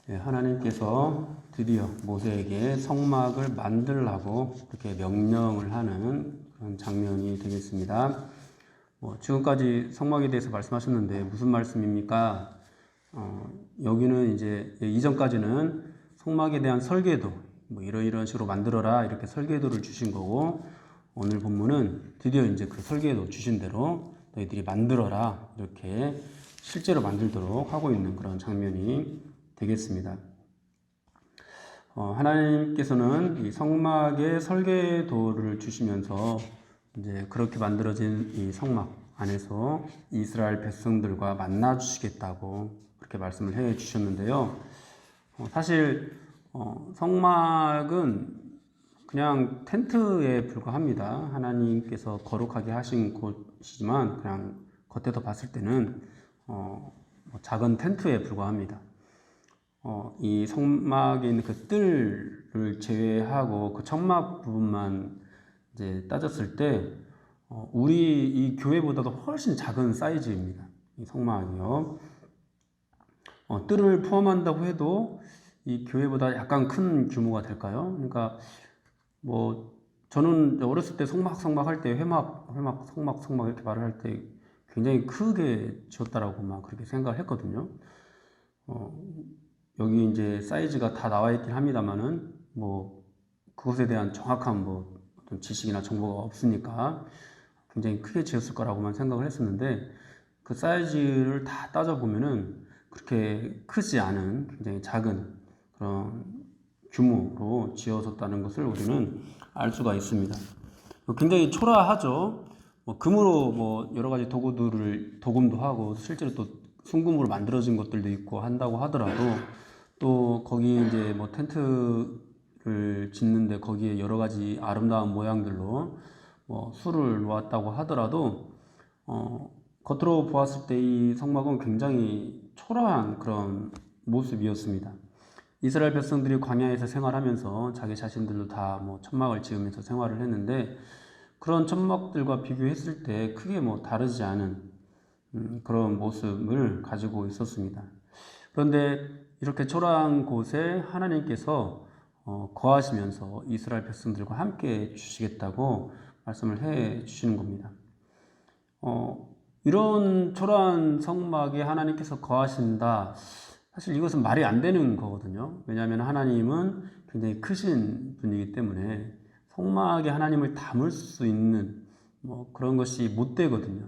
네, 하나님께서 드디어 모세에게 성막을 만들라고 그렇게 명령을 하는 그런 장면이 되겠습니다. 지금까지 성막에 대해서 말씀하셨는데 무슨 말씀입니까? 여기는 이제 이전까지는 성막에 대한 설계도 이런 식으로 만들어라 이렇게 설계도를 주신 거고, 오늘 본문은 드디어 이제 그 설계도 주신 대로 너희들이 만들어라 이렇게 실제로 만들도록 하고 있는 그런 장면이 되겠습니다. 하나님께서는 이 성막의 설계도를 주시면서 이제 그렇게 만들어진 이 성막 안에서 이스라엘 백성들과 만나 주시겠다고 그렇게 말씀을 해 주셨는데요. 사실 성막은 그냥 텐트에 불과합니다. 하나님께서 거룩하게 하신 곳이지만 그냥 겉에서 봤을 때는 작은 텐트에 불과합니다. 이 성막에 있는 그 뜰을 제외하고 그 천막 부분만 이제 따졌을 때 우리 이 교회보다도 훨씬 작은 사이즈입니다. 이 성막이요. 뜰을 포함한다고 해도 이 교회보다 약간 큰 규모가 될까요? 그러니까 저는 어렸을 때 성막 할 때 회막 성막 이렇게 말을 할 때 굉장히 크게 지었다라고 막 그렇게 생각을 했거든요. 여기 이제 사이즈가 다 나와 있긴 합니다만은 그것에 대한 정확한 어떤 지식이나 정보가 없으니까 굉장히 크게 지었을 거라고만 생각을 했었는데, 그 사이즈를 다 따져보면은 그렇게 크지 않은 굉장히 작은 그런 규모로 지어졌다는 것을 우리는 알 수가 있습니다. 굉장히 초라하죠. 금으로 여러 가지 도금도 하고 실제로 또 순금으로 만들어진 것들도 있고 한다고 하더라도, 또 거기 이제 텐트를 짓는데 거기에 여러 가지 아름다운 모양들로 수를 놓았다고 하더라도 겉으로 보았을 때 이 성막은 굉장히 초라한 그런 모습이었습니다. 이스라엘 백성들이 광야에서 생활하면서 자기 자신들도 다 천막을 지으면서 생활을 했는데, 그런 천막들과 비교했을 때 크게 다르지 않은 그런 모습을 가지고 있었습니다. 그런데 이렇게 초라한 곳에 하나님께서 거하시면서 이스라엘 백성들과 함께 주시겠다고 말씀을 해 주시는 겁니다. 이런 초라한 성막에 하나님께서 거하신다. 사실 이것은 말이 안 되는 거거든요. 왜냐하면 하나님은 굉장히 크신 분이기 때문에 성막에 하나님을 담을 수 있는 그런 것이 못 되거든요.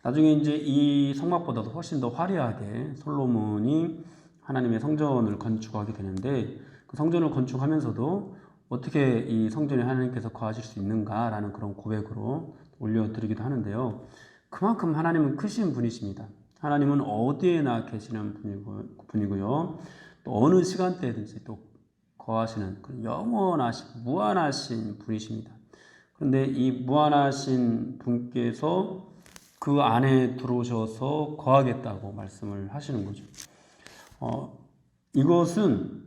나중에 이제 이 성막보다도 훨씬 더 화려하게 솔로몬이 하나님의 성전을 건축하게 되는데, 그 성전을 건축하면서도 어떻게 이 성전에 하나님께서 거하실 수 있는가라는 그런 고백으로 올려드리기도 하는데요. 그만큼 하나님은 크신 분이십니다. 하나님은 어디에나 계시는 분이고요. 또 어느 시간대든지 또 거하시는 그런 영원하신 무한하신 분이십니다. 그런데 이 무한하신 분께서 그 안에 들어오셔서 거하겠다고 말씀을 하시는 거죠. 이것은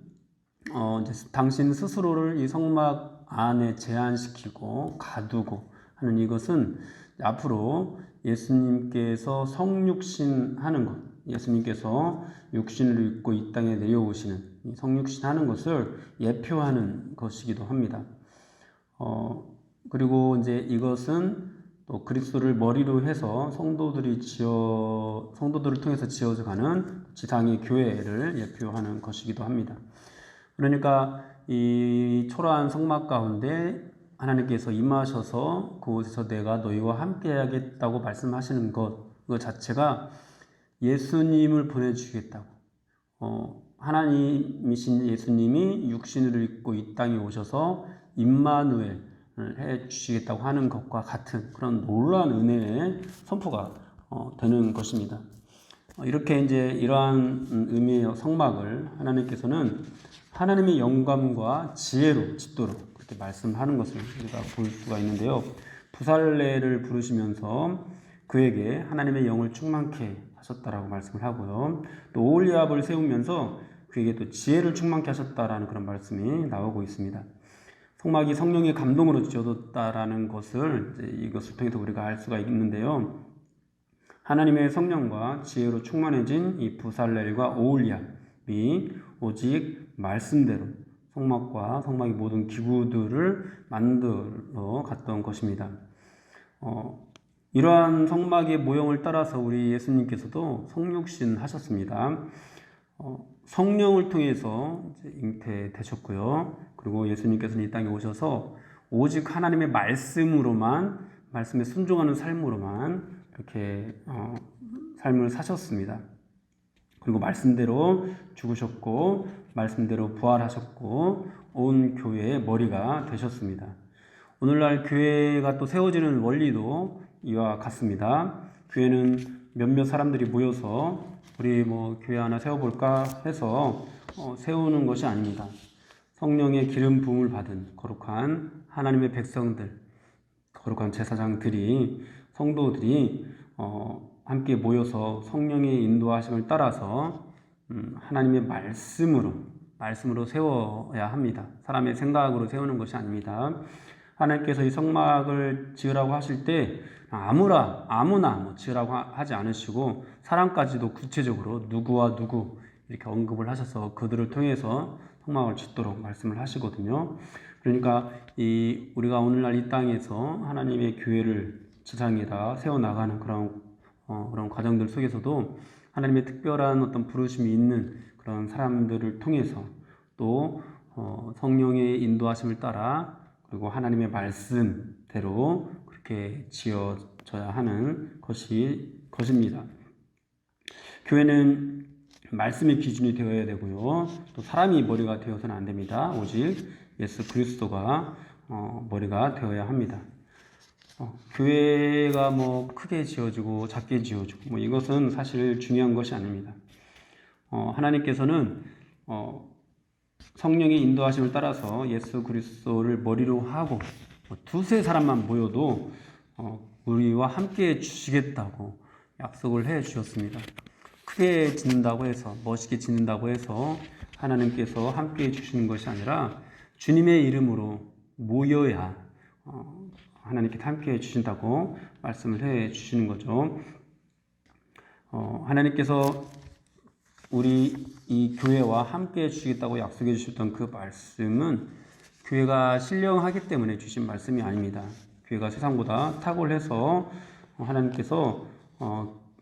이제 당신 스스로를 이 성막 안에 제한시키고 가두고 하는 이것은 앞으로 예수님께서 성육신 하는 것, 예수님께서 육신을 입고 이 땅에 내려오시는 이 성육신 하는 것을 예표하는 것이기도 합니다. 그리고 이제 이것은 또 그리스도를 머리로 해서 성도들을 통해서 지어져 가는 지상의 교회를 예표하는 것이기도 합니다. 그러니까 이 초라한 성막 가운데 하나님께서 임하셔서 그곳에서 내가 너희와 함께 하겠다고 말씀하시는 것, 그 자체가 예수님을 보내주시겠다고, 하나님이신 예수님이 육신을 입고 이 땅에 오셔서 임마누엘 해 주시겠다고 하는 것과 같은 그런 놀라운 은혜의 선포가 되는 것입니다. 이렇게 이제 이러한 의미의 성막을 하나님께서는 하나님의 영감과 지혜로 짓도록 그렇게 말씀하는 것을 우리가 볼 수가 있는데요. 부살레를 부르시면서 그에게 하나님의 영을 충만케 하셨다라고 말씀을 하고요. 또 오홀리압을 세우면서 그에게 또 지혜를 충만케 하셨다라는 그런 말씀이 나오고 있습니다. 성막이 성령의 감동으로 지어졌다라는 것을 이것을 통해서 우리가 알 수가 있는데요. 하나님의 성령과 지혜로 충만해진 이 부살렐과 오홀리압, 우리 오직 말씀대로 성막과 성막의 모든 기구들을 만들어 갔던 것입니다. 이러한 성막의 모형을 따라서 우리 예수님께서도 성육신 하셨습니다. 성령을 통해서 잉태되셨고요. 그리고 예수님께서는 이 땅에 오셔서 오직 하나님의 말씀으로만, 말씀에 순종하는 삶으로만 이렇게 삶을 사셨습니다. 그리고 말씀대로 죽으셨고 말씀대로 부활하셨고 온 교회의 머리가 되셨습니다. 오늘날 교회가 또 세워지는 원리도 이와 같습니다. 교회는 몇몇 사람들이 모여서 우리 교회 하나 세워볼까 해서 세우는 것이 아닙니다. 성령의 기름 부음을 받은 거룩한 하나님의 백성들, 거룩한 제사장들이, 성도들이 함께 모여서 성령의 인도하심을 따라서 하나님의 말씀으로 세워야 합니다. 사람의 생각으로 세우는 것이 아닙니다. 하나님께서 이 성막을 지으라고 하실 때 아무나 지으라고 하지 않으시고 사람까지도 구체적으로 누구와 누구 이렇게 언급을 하셔서 그들을 통해서 성막을 짓도록 말씀을 하시거든요. 그러니까 우리가 오늘날 이 땅에서 하나님의 교회를 지상에다 세워나가는 그런 과정들 속에서도 하나님의 특별한 어떤 부르심이 있는 그런 사람들을 통해서 또 성령의 인도하심을 따라 그리고 하나님의 말씀대로 그렇게 지어져야 하는 것입니다. 교회는 말씀의 기준이 되어야 되고요. 또 사람이 머리가 되어서는 안 됩니다. 오직 예수 그리스도가 머리가 되어야 합니다. 교회가 크게 지어지고 작게 지어지고 이것은 사실 중요한 것이 아닙니다. 하나님께서는 성령의 인도하심을 따라서 예수 그리스도를 머리로 하고 두세 사람만 모여도 우리와 함께 주시겠다고 약속을 해 주셨습니다. 크게 짓는다고 해서, 멋있게 짓는다고 해서 하나님께서 함께 해 주시는 것이 아니라 주님의 이름으로 모여야 하나님께 함께 해 주신다고 말씀을 해 주시는 거죠. 하나님께서 우리 이 교회와 함께 해 주시겠다고 약속해 주셨던 그 말씀은 교회가 신령하기 때문에 주신 말씀이 아닙니다. 교회가 세상보다 탁월해서 하나님께서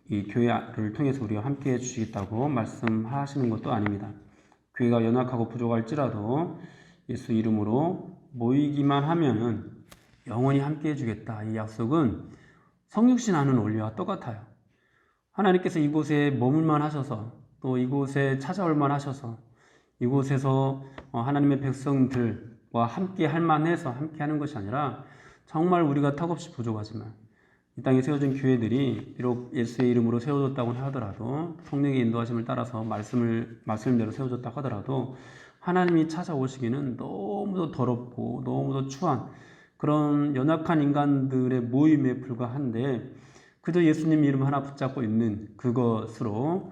이 교회를 통해서 우리와 함께 해 주시겠다고 말씀하시는 것도 아닙니다. 교회가 연약하고 부족할지라도 예수 이름으로 모이기만 하면은 영원히 함께 해주겠다. 이 약속은 성육신하는 원리와 똑같아요. 하나님께서 이곳에 머물만 하셔서 또 이곳에 찾아올만 하셔서 이곳에서 하나님의 백성들과 함께 할 만해서 함께 하는 것이 아니라 정말 우리가 턱없이 부족하지만 이 땅에 세워진 교회들이 비록 예수의 이름으로 세워졌다고 하더라도 성령의 인도하심을 따라서 말씀대로 세워졌다고 하더라도 하나님이 찾아오시기는 너무도 더럽고 너무도 추한 그런 연약한 인간들의 모임에 불과한데 그저 예수님 이름 하나 붙잡고 있는 그것으로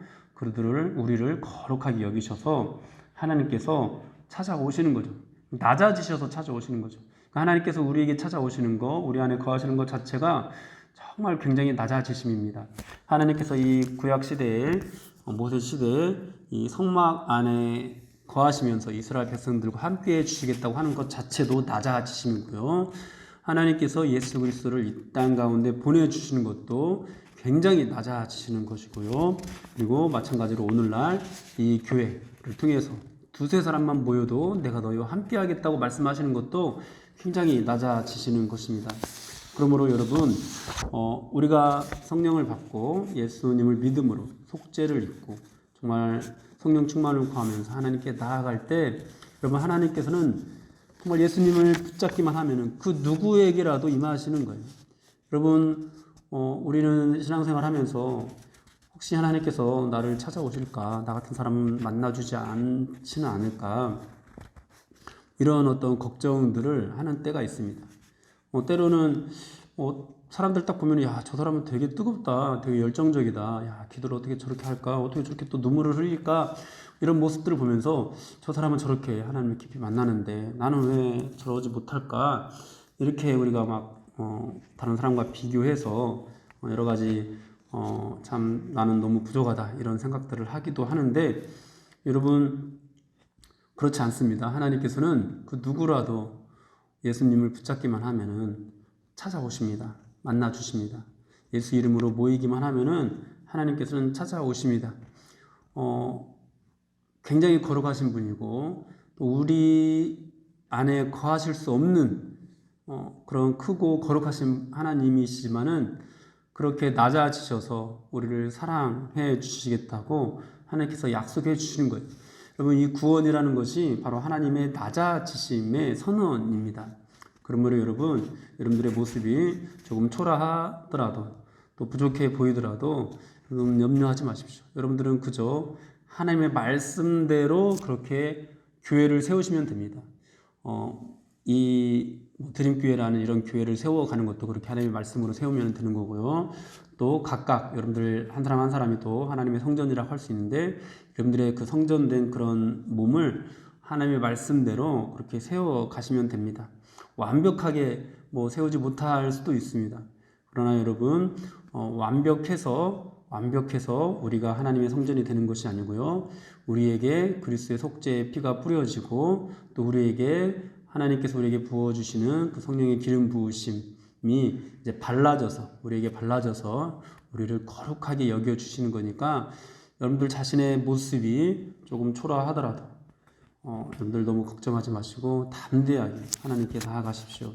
우리를 거룩하게 여기셔서 하나님께서 찾아오시는 거죠. 낮아지셔서 찾아오시는 거죠. 하나님께서 우리에게 찾아오시는 거, 우리 안에 거하시는 것 자체가 정말 굉장히 낮아지심입니다. 하나님께서 이 구약 시대에 모세 시대에 이 성막 안에 거하시면서 이스라엘 백성들과 함께 해주시겠다고 하는 것 자체도 낮아지심이고요. 하나님께서 예수 그리스도를 이 땅 가운데 보내주시는 것도 굉장히 낮아지시는 것이고요. 그리고 마찬가지로 오늘날 이 교회를 통해서 두세 사람만 모여도 내가 너희와 함께 하겠다고 말씀하시는 것도 굉장히 낮아지시는 것입니다. 그러므로 여러분 우리가 성령을 받고 예수님을 믿음으로 속죄를 입고 정말 성령 충만을 구하면서 하나님께 나아갈 때 여러분 하나님께서는 정말 예수님을 붙잡기만 하면은 그 누구에게라도 임하시는 거예요. 여러분 우리는 신앙생활 하면서 혹시 하나님께서 나를 찾아오실까, 나 같은 사람 만나주지 않지는 않을까 이런 어떤 걱정들을 하는 때가 있습니다. 때로는 사람들 딱 보면 야, 저 사람은 되게 뜨겁다, 되게 열정적이다, 야, 기도를 어떻게 저렇게 할까, 어떻게 저렇게 또 눈물을 흘릴까, 이런 모습들을 보면서 저 사람은 저렇게 하나님을 깊이 만나는데 나는 왜 저러지 못할까, 이렇게 우리가 막 다른 사람과 비교해서 여러 가지 참 나는 너무 부족하다 이런 생각들을 하기도 하는데 여러분, 그렇지 않습니다. 하나님께서는 그 누구라도 예수님을 붙잡기만 하면은 찾아오십니다. 만나 주십니다. 예수 이름으로 모이기만 하면은 하나님께서는 찾아오십니다. 굉장히 거룩하신 분이고 또 우리 안에 거하실 수 없는 그런 크고 거룩하신 하나님이시지만은 그렇게 낮아지셔서 우리를 사랑해 주시겠다고 하나님께서 약속해 주시는 거예요. 여러분, 이 구원이라는 것이 바로 하나님의 낮아지심의 선언입니다. 그러므로 여러분들의 모습이 조금 초라하더라도 또 부족해 보이더라도 여러분 염려하지 마십시오. 여러분들은 그저 하나님의 말씀대로 그렇게 교회를 세우시면 됩니다. 이 드림교회라는 이런 교회를 세워가는 것도 그렇게 하나님의 말씀으로 세우면 되는 거고요. 또 각각 여러분들 한 사람 한 사람이 또 하나님의 성전이라고 할 수 있는데 여러분들의 그 성전된 그런 몸을 하나님의 말씀대로 그렇게 세워 가시면 됩니다. 완벽하게 세우지 못할 수도 있습니다. 그러나 여러분 완벽해서 우리가 하나님의 성전이 되는 것이 아니고요. 우리에게 그리스도의 속죄의 피가 뿌려지고 또 우리에게 하나님께서 우리에게 부어주시는 그 성령의 기름 부으심이 이제 우리에게 발라져서 우리를 거룩하게 여겨주시는 거니까 여러분들 자신의 모습이 조금 초라하더라도 여러분들 너무 걱정하지 마시고 담대하게 하나님께 나아가십시오.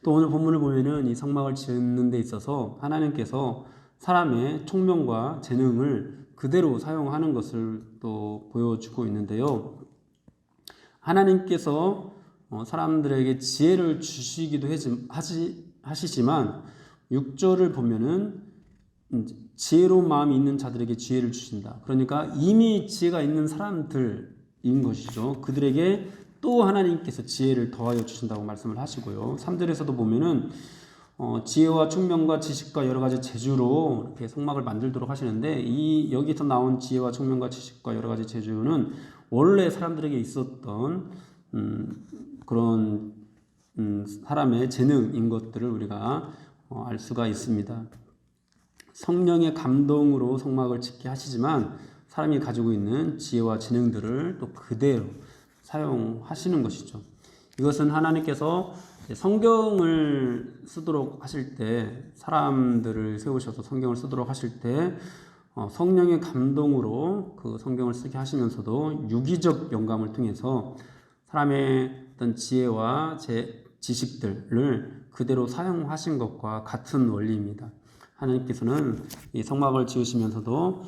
또 오늘 본문을 보면은 이 성막을 짓는 데 있어서 하나님께서 사람의 총명과 재능을 그대로 사용하는 것을 또 보여주고 있는데요. 하나님께서 사람들에게 지혜를 주시기도 하시지만 6절을 보면은 지혜로운 마음이 있는 자들에게 지혜를 주신다. 그러니까 이미 지혜가 있는 사람들인 것이죠. 그들에게 또 하나님께서 지혜를 더하여 주신다고 말씀을 하시고요. 3절에서도 보면은 지혜와 총명과 지식과 여러 가지 재주로 이렇게 성막을 만들도록 하시는데 여기서 나온 지혜와 총명과 지식과 여러 가지 재주는 원래 사람들에게 있었던 그런 사람의 재능인 것들을 우리가 알 수가 있습니다. 성령의 감동으로 성막을 짓게 하시지만 사람이 가지고 있는 지혜와 재능들을 또 그대로 사용하시는 것이죠. 이것은 하나님께서 성경을 쓰도록 하실 때 사람들을 세우셔서 성경을 쓰도록 하실 때 성령의 감동으로 그 성경을 쓰게 하시면서도 유기적 영감을 통해서 사람의 어떤 지혜와 지식들을 그대로 사용하신 것과 같은 원리입니다. 하나님께서는 이 성막을 지으시면서도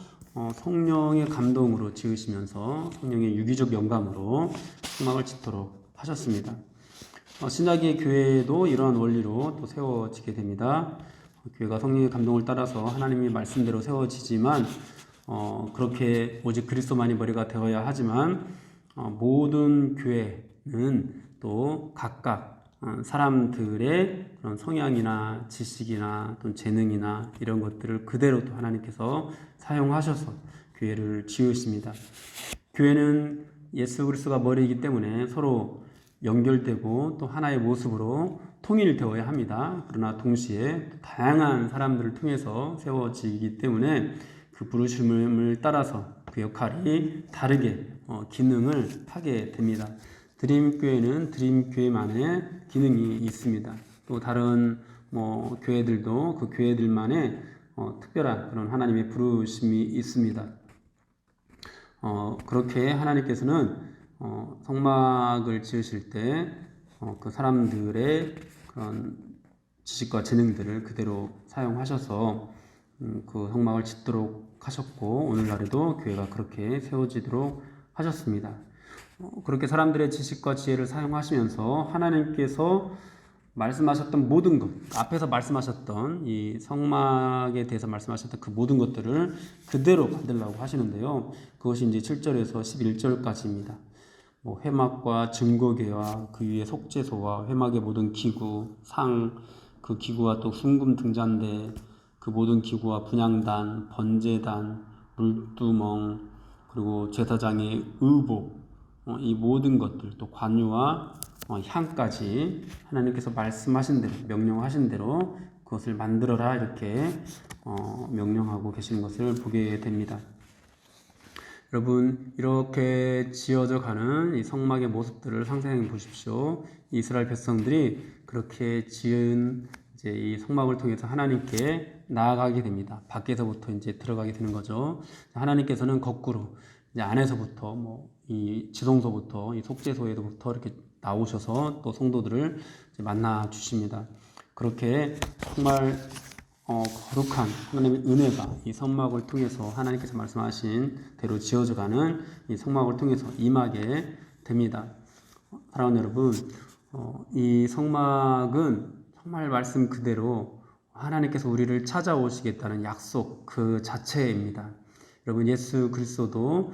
성령의 감동으로 지으시면서 성령의 유기적 영감으로 성막을 짓도록 하셨습니다. 신약의 교회도 이러한 원리로 또 세워지게 됩니다. 교회가 성령의 감동을 따라서 하나님의 말씀대로 세워지지만 그렇게 오직 그리스도만이 머리가 되어야 하지만 모든 교회는 또 각각 사람들의 그런 성향이나 지식이나 또 재능이나 이런 것들을 그대로 또 하나님께서 사용하셔서 교회를 지으십니다. 교회는 예수 그리스도가 머리이기 때문에 서로 연결되고 또 하나의 모습으로 통일되어야 합니다. 그러나 동시에 다양한 사람들을 통해서 세워지기 때문에 그 부르심을 따라서 그 역할이 다르게 기능을 하게 됩니다. 드림교회는 드림교회만의 기능이 있습니다. 또 다른 교회들도 그 교회들만의 특별한 그런 하나님의 부르심이 있습니다. 그렇게 하나님께서는 성막을 지으실 때 그 사람들의 그런 지식과 재능들을 그대로 사용하셔서 그 성막을 짓도록 하셨고 오늘날에도 교회가 그렇게 세워지도록 하셨습니다. 그렇게 사람들의 지식과 지혜를 사용하시면서 하나님께서 말씀하셨던 모든 것, 앞에서 말씀하셨던 이 성막에 대해서 말씀하셨던 그 모든 것들을 그대로 만들려고 하시는데요. 그것이 이제 7절에서 11절까지입니다. 회막과 증거궤와 그 위에 속죄소와 회막의 모든 기구, 그 기구와 또 순금 등잔대, 그 모든 기구와 분향단, 번제단, 물두멍, 그리고 제사장의 의복, 이 모든 것들, 또 관유와 향까지 하나님께서 말씀하신 대로, 명령하신 대로 그것을 만들어라 이렇게 명령하고 계시는 것을 보게 됩니다. 여러분 이렇게 지어져 가는 이 성막의 모습들을 상상해 보십시오. 이스라엘 백성들이 그렇게 지은 이제 이 성막을 통해서 하나님께 나아가게 됩니다. 밖에서부터 이제 들어가게 되는 거죠. 하나님께서는 거꾸로 이제 안에서부터 뭐 이 지성소부터 이 속죄소에서부터 이렇게 나오셔서 또 성도들을 이제 만나 주십니다. 그렇게 정말 거룩한 하나님의 은혜가 이 성막을 통해서 하나님께서 말씀하신 대로 지어져가는 이 성막을 통해서 임하게 됩니다. 사랑하는 여러분, 이 성막은 정말 말씀 그대로 하나님께서 우리를 찾아오시겠다는 약속 그 자체입니다. 여러분, 예수 그리스도도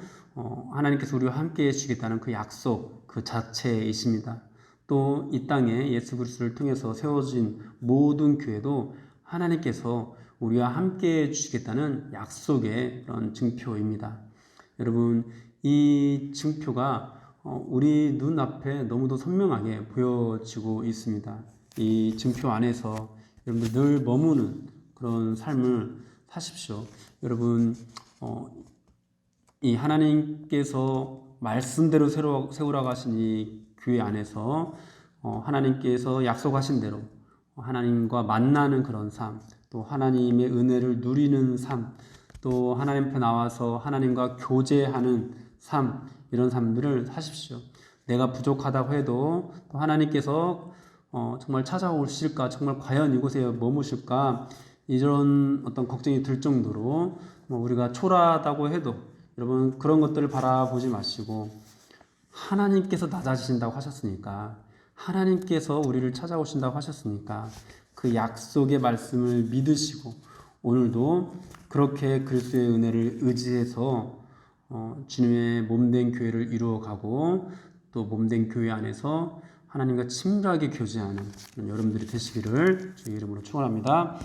하나님께서 우리와 함께 해주시겠다는 그 약속 그 자체이십니다. 또 이 땅에 예수 그리스도를 통해서 세워진 모든 교회도 하나님께서 우리와 함께 해주시겠다는 약속의 그런 증표입니다. 여러분, 이 증표가 우리 눈앞에 너무도 선명하게 보여지고 있습니다. 이 증표 안에서 여러분들 늘 머무는 그런 삶을 사십시오. 여러분, 이 하나님께서 말씀대로 세우라고 하신 이 교회 안에서 하나님께서 약속하신 대로 하나님과 만나는 그런 삶, 또 하나님의 은혜를 누리는 삶, 또 하나님 앞에 나와서 하나님과 교제하는 삶, 이런 삶들을 사십시오. 내가 부족하다고 해도 또 하나님께서 정말 찾아오실까, 정말 과연 이곳에 머무실까, 이런 어떤 걱정이 들 정도로 우리가 초라하다고 해도 여러분 그런 것들을 바라보지 마시고 하나님께서 낮아지신다고 하셨으니까, 하나님께서 우리를 찾아오신다고 하셨으니까 그 약속의 말씀을 믿으시고 오늘도 그렇게 그리스도의 은혜를 의지해서 주님의 몸된 교회를 이루어가고 또 몸된 교회 안에서 하나님과 친밀하게 교제하는 여러분들이 되시기를 주의 이름으로 축원합니다.